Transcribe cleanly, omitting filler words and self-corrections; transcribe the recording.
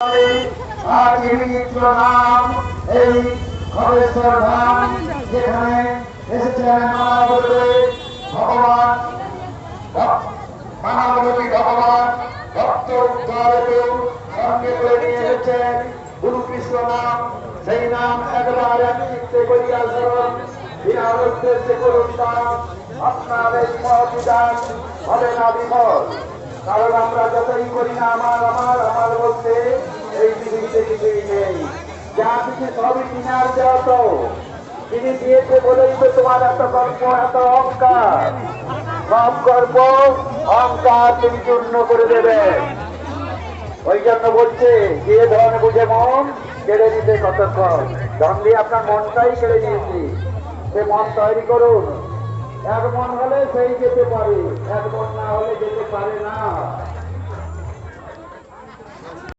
আর নির্মিত নাম এই খবেশ্বর ধাম, যেখানে এসেছেন মানবরূপে ভগবান, মানবরূপী ভগবান ভক্ত উদ্ধারকেও সঙ্গে করে নিয়ে এসেছেন গুরু কৃষ্ণ নাম। সেই নাম একবার এক চিত্তে করিয়া স্মরণ, বিনা উদ্দেশ্যে করুন নাম, আপনার এই মহাবিধান হবে না বিফল। কারণ আমরা যতই করি না আমার আমার আমার বলতে এই পৃথিবীতে কিছুই নেই, যা কিছু সবই কিনার যত তিনি দিয়েছে বলেই তো তোমার এত গল্প, এত অহংকার। সব গল্প অহংকার তিনি চূর্ণ করে দেবেন। ওই জন্য বলছে যে ধন বুঝে মন কেড়ে নিতে কতক্ষণ, ধন দিয়ে আপনার মনটাই কেড়ে নিয়েছি, সে মন তৈরি করুন। এক মন হলে সেই যেতে পারে, এক মন না হলে যেতে পারে না।